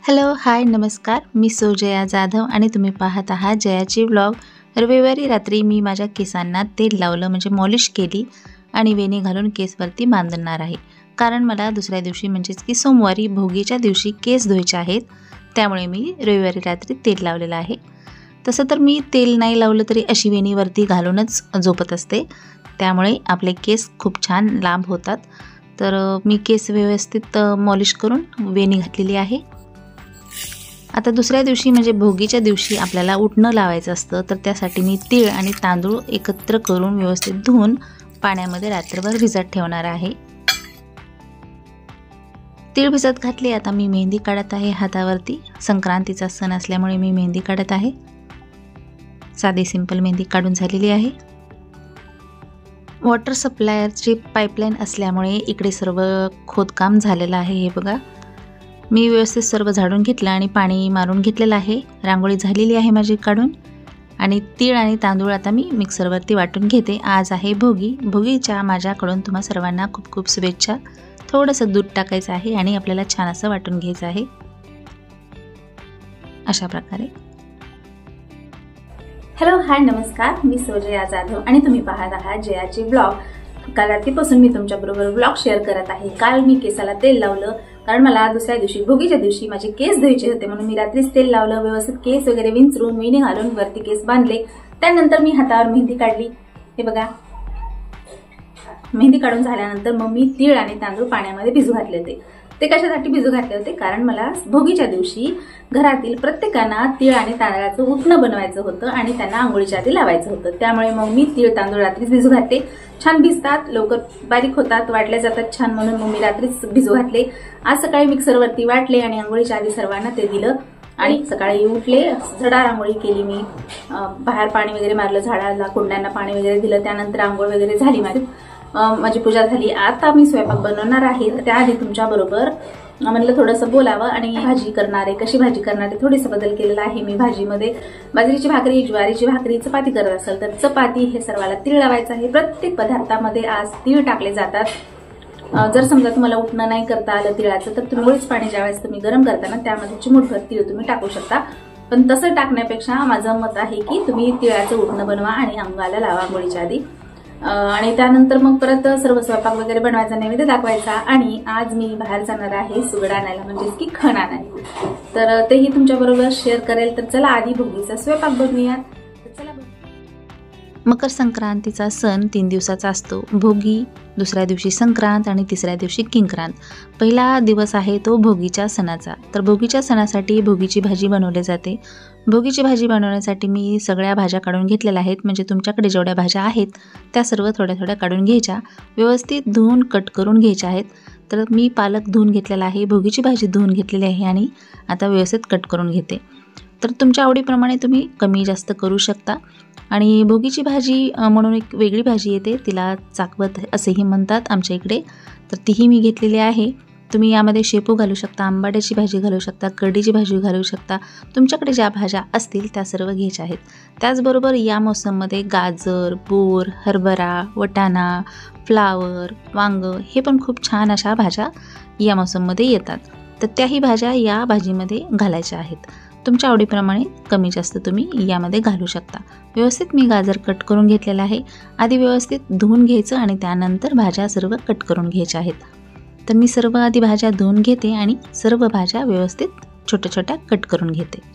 Hello, हाय, नमस्कार. मी so Jaya Jadhav आणि तुम्ही पाहत आहात जयाची व्लॉग. रविवारी रात्री मी माझ्या केसांना तेल लावलं म्हणजे मॉलिश केली आणि वेणी घालून केसवरती बांधणार आहे. कारण मला दुसऱ्या दिवशी म्हणजेच की सोमवारी भोगीच्या दिवशी केस धुवायचे आहेत. त्यामुळे मी रविवारी रात्री तेल लावलेलं आहे. तसं तर मी तेल नाही लावलं तरी अशी वेणीवरती घालूनच झोपत असते. त्यामुळे आपले केस खूप छान लांब होतात. तर मी केस व्यवस्थित मॉलिश करून वेणी घातलेली आहे. आता दुसऱ्या दिवशी म्हणजे भोगीच्या दिवशी आपल्याला उटणं लावायचं असतं, तर त्यासाठी मी तीळ आणि तांदूळ एकत्र करून व्यवस्थित धुवून पाण्यामध्ये रात्रभर भिजत ठेवणार आहे. तीळ भिजत घातली. आता मी मेहंदी काढत आहे हातावरती. संक्रांतीचा सण असल्यामुळे मी मेहंदी काढत आहे. साधी सिंपल मेहंदी काढून झालेली आहे. वॉटर सप्लायरची पाईपलाईन असल्यामुळे इकडे सर्व खोदकाम झालेलं आहे. हे बघा, मी व्यवस्थित सर्व झाडून घेतलं आणि पाणी मारून घेतलेलं आहे. रांगोळी झालेली आहे माझी काढून. आणि तीळ आणि तांदूळ आता मी मिक्सरवरती वाटून घेते. आज आहे भोगी. भोगीच्या माझ्याकडून तुम्हा सर्वांना खूप खूप शुभेच्छा. थोडंसं दूध टाकायचं आहे आणि आपल्याला छान असं वाटून घ्यायचं आहे अशा प्रकारे. हॅलो, हाय, नमस्कार. मी सो जया जाधव आणि तुम्ही पाहत आहात जयाची ब्लॉग. काल रात्रीपासून मी तुमच्याबरोबर ब्लॉग शेअर करत आहे. काल मी केसाला तेल लावलं कारण मला दुसऱ्या दिवशी भोगीच्या दिवशी माझे केस धुवायचे होते, म्हणून मी रात्रीच तेल लावलं. व्यवस्थित केस वगैरे विंचरून वेणी घालून वरती केस बांधले. त्यानंतर मी हातावर मेहंदी काढली. हे बघा, मेहंदी काढून झाल्यानंतर मग मी तीळ आणि तांदूळ पाण्यामध्ये भिजू घातले होते. ते कशासाठी भिजू घातले होते? कारण मला भोगीच्या दिवशी घरातील प्रत्येकांना तीळ आणि तांदळाचं उटणं बनवायचं होतं आणि त्यांना आंघोळीच्या आधी लावायचं होतं. त्यामुळे मग मी तीळ तांदूळ रात्रीच भिजू घातले. छान भिजतात, लवकर बारीक होतात, वाटल्या जातात छान, म्हणून मग मी रात्रीच भिजू घातले. आज सकाळी मिक्सरवरती वाटले आणि आंघोळीच्या आधी सर्वांना ते दिलं. आणि सकाळी उठले, झडार आंघोळी केली मी. बाहेर पाणी वगैरे मारलं, झाडाला कुंड्यांना पाणी वगैरे दिलं. त्यानंतर आंघोळ वगैरे झाली माझी पूजा झाली. आता मी स्वयंपाक बनवणार आहे. तर त्याआधी तुमच्याबरोबर म्हणलं थोडंसं बोलावं आणि भाजी करणारे, कशी भाजी करणारे, थोडीसं बदल केलेला आहे मी भाजीमध्ये. बाजरीची भाकरी, ज्वारीची भाकरी, चपाती करत असेल तर चपाती हे सर्वाला तीळ लावायचं आहे. प्रत्येक पदार्थामध्ये आज तीळ टाकले जातात. जर समजा तुम्हाला उटणं नाही करता आलं तिळाचं, तर तुम्ही मुळीच पाणी ज्यावेळेस तुम्ही गरम करताना त्यामध्ये चिमूटभर तीळ तुम्ही टाकू शकता. पण तसं टाकण्यापेक्षा माझं मत आहे की तुम्ही तिळाचं उटणं बनवा आणि अंगाला लावा आंघोळीच्या आधी. आणि त्यानंतर मग परत सर्व स्वयंपाक वगैरे बनवायचा, नैवेद्य दाखवायचा. आणि आज मी बाहेर जाणार आहे सुगड आणायला, म्हणजेच की खण आणायला. तर तेही तुमच्याबरोबर शेअर करेल. तर चला आधी भोगीचा स्वयंपाक बनवूयात. चला. मकर संक्रांतीचा सण 3 दिवसाचा असतो. भोगी, दुसऱ्या दिवशी संक्रांत आणि तिसऱ्या दिवशी किंक्रांत. पहिला दिवस आहे तो भोगीच्या सणाचा. तर भोगीच्या सणासाठी भोगीची भाजी बनवली जाते. भोगीची भाजी बनवण्यासाठी मी सगळ्या भाज्या काढून घेतलेल्या आहेत. म्हणजे तुमच्याकडे जेवढ्या भाज्या आहेत त्या सर्व थोड्या थोड्या काढून घ्यायच्या. व्यवस्थित धुवून कट करून घ्यायच्या आहेत. तर मी पालक धुवून घेतलेला आहे, भोगीची भाजी धुवून घेतलेली आहे आणि आता व्यवस्थित कट करून घेते. तर तुमच्या आवडीप्रमाणे तुम्ही कमी जास्त करू शकता. आणि भोगीची भाजी म्हणून एक वेगळी भाजी येते, तिला चाकवत असेही म्हणतात आमच्या इकडे. तर तीही मी घेतलेली आहे. तुम्ही यामध्ये शेपू घालू शकता, आंबाड्याची भाजी घालू शकता, करडीची भाजी घालू शकता. तुमच्याकडे ज्या भाज्या असतील त्या सर्व घ्यायच्या आहेत. त्याचबरोबर या मोसममध्ये गाजर, बोर, हरभरा, वटाणा, फ्लावर, वांगं हे पण खूप छान अशा भाज्या या मोसममध्ये येतात. तर त्याही भाज्या या भाजीमध्ये घालायच्या आहेत. तुमच्या आवडीप्रमाणे कमी जास्त तुम्ही यामध्ये घालू शकता. व्यवस्थित मी गाजर कट करून घेतलेला आहे. आधी व्यवस्थित धुवून घ्यायचं आणि त्यानंतर भाज्या सर्व कट करून घ्यायच्या आहेत. तर मी सर्व आधी भाज्या धुवून घेते आणि सर्व भाज्या व्यवस्थित छोट्या छोट्या कट करून घेते.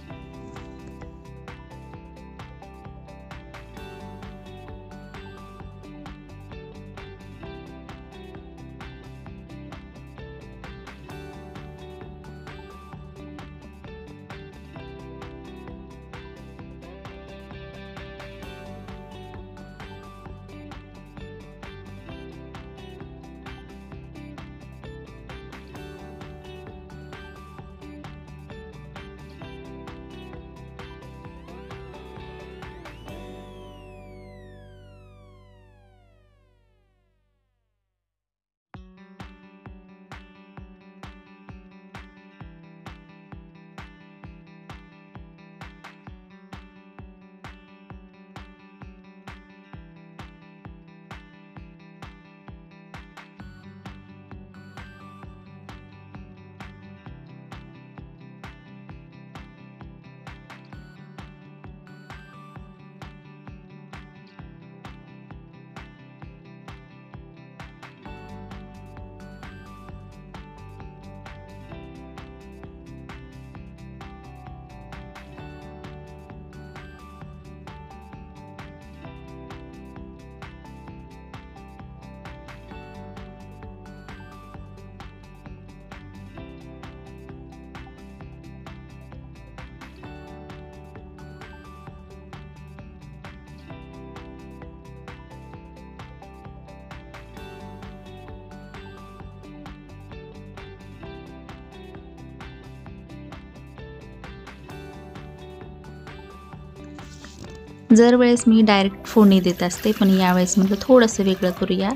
जर वेळेस मी डायरेक्ट फोडणी देत असते, पण यावेळेस म्हटलं थोडंसं वेगळं करूया.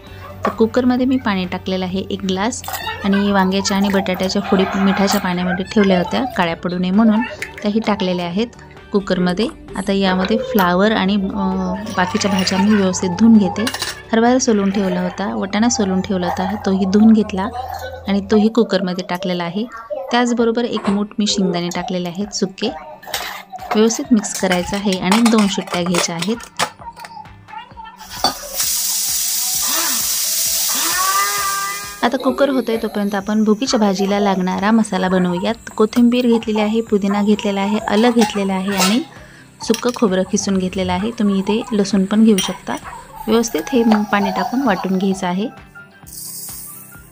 तर कुकरमध्ये मी पाणी टाकलेलं आहे 1 ग्लास आणि वांग्याच्या आणि बटाट्याच्या फोडी मिठाच्या पाण्यामध्ये ठेवल्या होत्या काळ्या पडू नये म्हणून, त्याही टाकलेल्या आहेत कुकरमध्ये. आता यामध्ये फ्लावर आणि बाकीच्या भाज्या मी व्यवस्थित धुवून घेते. हरभरा सोलून ठेवला होता, वाटाणा सोलून ठेवला होता, तोही धुवून घेतला आणि तोही कुकरमध्ये टाकलेला आहे. त्याचबरोबर 1 मूठ मी शेंगदाणे टाकलेले आहेत सुके. व्यवस्थित मिक्स करायचं आहे आणि 2 शिट्ट्या घ्यायच्या आहेत. आता कुकर होतोय तोपर्यंत आपण भोगीच्या भाजीला लागणारा मसाला बनवूयात. कोथिंबीर घेतलेली आहे, पुदिना घेतलेला आहे, आलं घेतलेलं आहे आणि सुकं खोबरं खिसून घेतलेलं आहे. तुम्ही इथे लसूण पण घेऊ शकता. व्यवस्थित हे पाणी टाकून वाटून घ्यायचं आहे.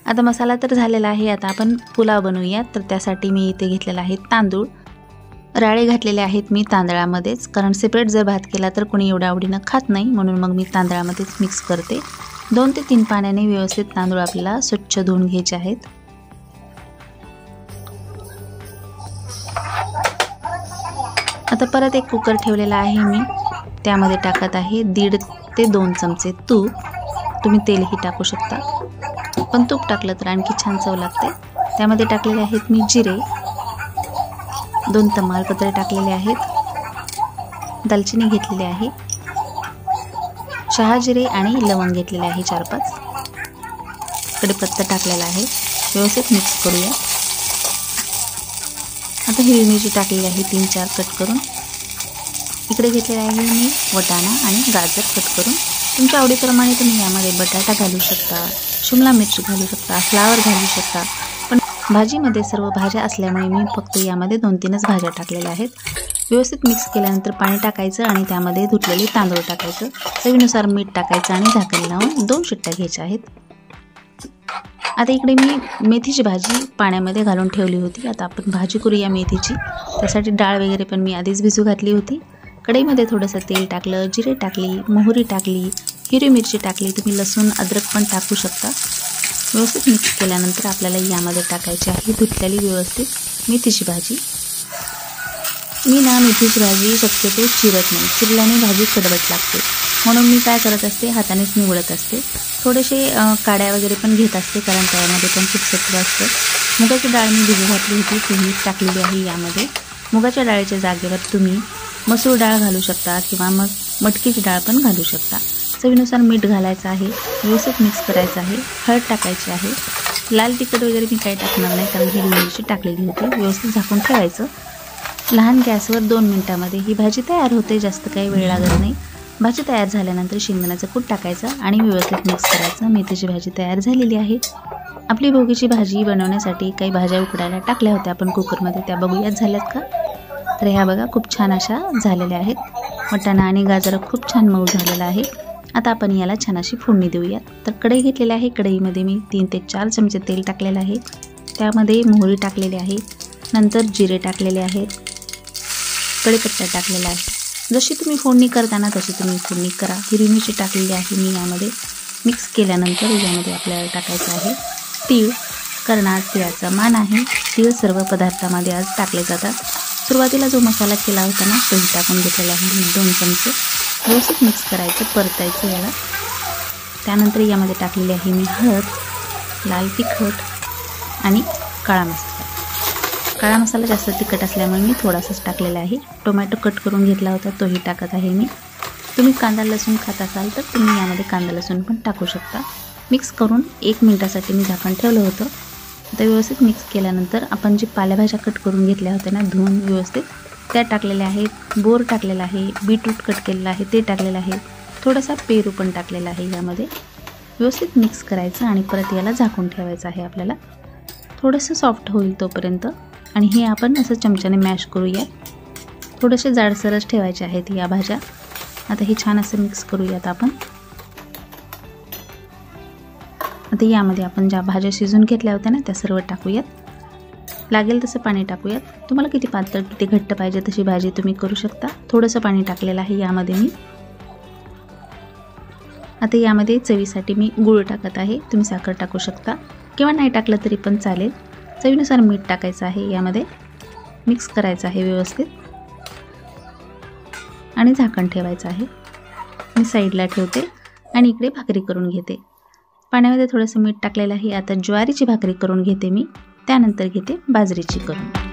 आता मसाला तर झालेला आहे. आता आपण पुलाव बनवूयात. तर त्यासाठी मी इथे घेतलेला आहे तांदूळ. राळे घातलेले आहेत मी तांदळामध्येच, कारण सेपरेट जर भात केला तर कोणी एवढ्या आवडीनं खात नाही, म्हणून मग मी तांदळामध्येच मिक्स करते. 2 ते 3 पाण्याने व्यवस्थित तांदूळ आपल्याला स्वच्छ धुवून घ्यायचे आहेत. आता परत एक कुकर ठेवलेला आहे मी. त्यामध्ये टाकत आहे 1.5 ते 2 चमचे तूप. तुम्ही तेलही टाकू शकता, पण तूप टाकलं तर आणखी छान चव लागते. त्यामध्ये टाकलेले आहेत मी जिरे, 2 तमालपत्रे टाकलेले आहेत, दालचिनी घेतलेली आहे, शहाजिरे आणि लवंग घेतलेले आहे 4-5, कढीपत्ता टाकलेला आहे. व्यवस्थित मिक्स करूया. आता हिरवी मिरची टाकलेली आहे 3-4 कट करून. इकडे घेतलेला आहे मी वाटाणा आणि गाजर कट करून. तुमच्या आवडीप्रमाणे तुम्ही यामध्ये बटाटा घालू शकता, शिमला मिरची घालू शकता, फ्लावर घालू शकता, पण भाजीमध्ये सर्व भाज्या असल्यामुळे मी फक्त यामध्ये 2-3च भाज्या टाकलेल्या आहेत. व्यवस्थित मिक्स केल्यानंतर पाणी टाकायचं आणि त्यामध्ये धुतलेले तांदूळ टाकायचं, चवीनुसार मीठ टाकायचं आणि झाकण लावून 2 शिट्ट्या घ्यायच्या आहेत. आता इकडे मी मेथीची भाजी पाण्यामध्ये घालून ठेवली होती. आता आपण भाजी करूया मेथीची. त्यासाठी डाळ वगैरे पण मी आधीच भिजू घातली होती. कढईमध्ये थोडंसं तेल टाकलं, जिरे टाकली, मोहरी टाकली, हिरवी मिरची टाकली, तुम्ही लसूण अद्रक पण टाकू शकता. व्यवस्थित मिक्स केल्यानंतर आपल्याला यामध्ये टाकायची आहे धुतलेली व्यवस्थित मेथीची भाजी. मी ना मेथीची भाजी शक्यतो चिरत नाही, चिरल्याने भाजी कडवट लागते, म्हणून मी काय करत असते, हातानेच निवडत असते. थोडेसे काड्या वगैरे पण घेत असते, कारण त्यामध्ये पण खूप सत्व असतं. मुगाची डाळ मी भिजू घातली होती, ती टाकलेली आहे यामध्ये. मुगाच्या डाळीच्या जागेवर तुम्ही मसूर डाळ घालू शकता किंवा मग मटकीची डाळ पण घालू शकता. चवीनुसार मीठ घालायचं आहे, व्यवस्थित मिक्स करायचं आहे, हळद टाकायची आहे. लाल तिखट वगैरे मी काही टाकणार नाही, कारण हिरवी मिरची टाकलेली होती. व्यवस्थित झाकून ठेवायचं. लहान गॅसवर 2 मिनिटामध्ये ही भाजी तयार होते, जास्त काही वेळ लागत नाही. भाजी तयार झाल्यानंतर शेंगदाण्याचं कूट टाकायचं आणि व्यवस्थित मिक्स करायचं. मेथीची भाजी तयार झालेली आहे. आपली भोगीची भाजी बनवण्यासाठी काही भाज्या उकडायला टाकल्या होत्या आपण कुकरमध्ये, त्या बघूयात झाल्यात का. तर ह्या बघा खूप छान अशा झालेल्या आहेत. वाटाणा आणि गाजर खूप छान मऊ झालेला आहे. आता आपण याला छान अशी फोडणी देऊयात. तर कढई घेतलेली आहे. कढईमध्ये मी 3 ते 4 चमचे तेल टाकलेलं आहे. त्यामध्ये मोहरी टाकलेली आहे, नंतर जिरे टाकलेले आहेत, कढीपत्ता टाकलेला आहे. जशी तुम्ही फोडणी करताना तशी तुम्ही फोडणी करा. हिरवी मिरची टाकलेली आहे मी यामध्ये. मिक्स केल्यानंतर यामध्ये आपल्याला टाकायचं आहे तीळ, कारण आज तिळाचा मान आहे. तीळ सर्व पदार्थामध्ये आज टाकले जातात. सुरुवातीला जो मसाला केला होता ना, तोही टाकून घेतलेला आहे मी 2 चमचे. व्यवस्थित मिक्स करायचं, परतायचं याला. त्यानंतर यामध्ये टाकलेली आहे मी हळद, लाल तिखट आणि काळा मसाला. काळा मसाला जास्त तिखट असल्यामुळे मी थोडासाच टाकलेला आहे. टोमॅटो कट करून घेतला होता, तोही टाकत आहे मी. तुम्ही कांदा लसूण खात असाल तर तुम्ही यामध्ये कांदा लसूण पण टाकू शकता. मिक्स करून 1 मिनिटासाठी मी झाकण ठेवलं होतं. आता व्यवस्थित मिक्स केल्यानंतर आपण जी पालेभाज्या कट करून घेतल्या होत्या ना, धुवून व्यवस्थित, त्या टाकलेल्या आहेत. बोर टाकलेला आहे, बीटरूट कट केलेला आहे ते टाकलेलं आहे, थोडासा पेरू पण टाकलेला आहे यामध्ये. व्यवस्थित मिक्स करायचं आणि परत याला झाकून ठेवायचं आहे आपल्याला, थोडंसं सॉफ्ट होईल तोपर्यंत. आणि हे आपण असं चमच्याने मॅश करूया. थोडेसे जाडसरच ठेवायचे आहेत या भाज्या. आता हे छान असं मिक्स करूयात आपण. आता यामध्ये आपण ज्या भाज्या शिजून घेतल्या होत्या ना, त्या सर्व टाकूयात. लागेल तसं पाणी टाकूयात. तुम्हाला किती पातळ किती घट्ट पाहिजे तशी भाजी तुम्ही करू शकता. थोडंसं पाणी टाकलेलं आहे यामध्ये मी. आता यामध्ये चवीसाठी मी गूळ टाकत आहे. तुम्ही साखर टाकू शकता किंवा नाही टाकलं तरी पण चालेल. चवीनुसार मीठ टाकायचं आहे यामध्ये. मिक्स करायचं आहे व्यवस्थित. आणि आणि झाकण ठेवायचं आहे। मी साईडला ठेवते आणि इकडे भाकरी करून घेते। पाण्यामध्ये थोडंसं मीठ टाकलेलं आहे। आता ज्वारीची भाकरी करून घेते मी, त्यानंतर घेते बाजरीची करून।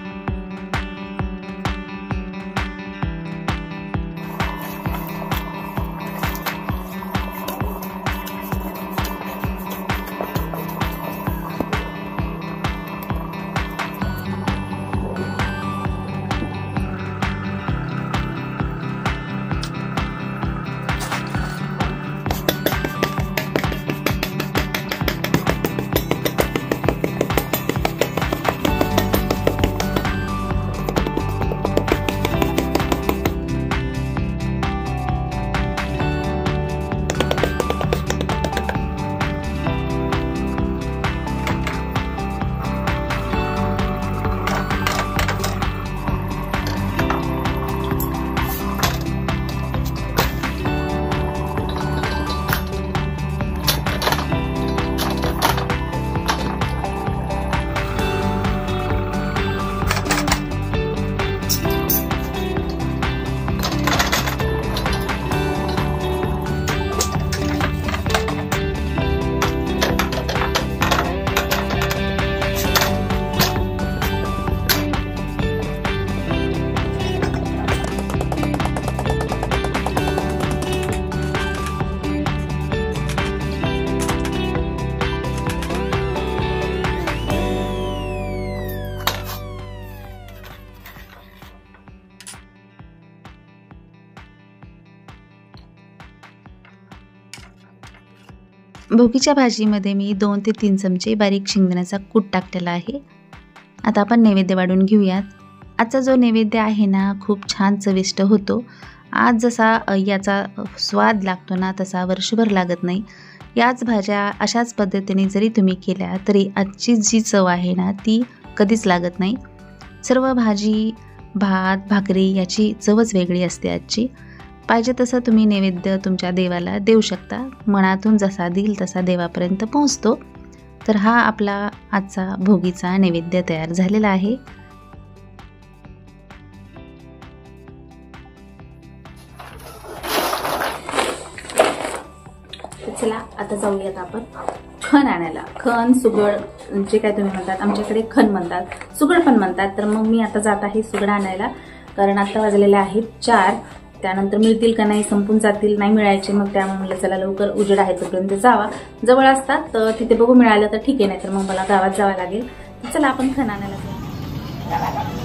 भोगीच्या भाजीमध्ये मी 2 ते 3 चमचे बारीक शेंगदाण्याचा कूट टाकलेला आहे। आता आपण नैवेद्य वाढून घेऊयात। आजचा जो नैवेद्य आहे ना, खूप छान चविष्ट होतो। आज जसा याचा स्वाद लागतो ना, तसा वर्षभर लागत नाही। याच भाज्या अशाच पद्धतीने जरी तुम्ही केल्या तरी आजची जी चव आहे ना, ती कधीच लागत नाही। सर्व भाजी, भात, भाकरी याची चवच वेगळी असते आजची। पाहिजे तसं तुम्ही नैवेद्य तुमच्या देवाला देऊ शकता। मनातून जसा दिल तसा देवापर्यंत पोहोचतो। तर हा आपला आजचा भोगीचा नैवेद्य तयार झालेला आहे। चला आता जाऊयात आपण खण आणायला। खण, सुगड जे काय तुम्ही म्हणतात, आमच्याकडे खण म्हणतात, सुगड पण म्हणतात। तर मग मी आता जात आहे सुगड आणायला, कारण आता वाजलेले आहेत 4। त्यानंतर मिळतील का नाही, संपून जातील, नाही मिळायचे, मग त्यामुळे म्हणलं चला लवकर उजेड आहे तोपर्यंत जावा। जवळ असतात तर तिथे बघू मिळालं तर ठीक आहे, नाही तर मग मला गावात जावं लागेल। चला आपण खण आणायला जाऊ।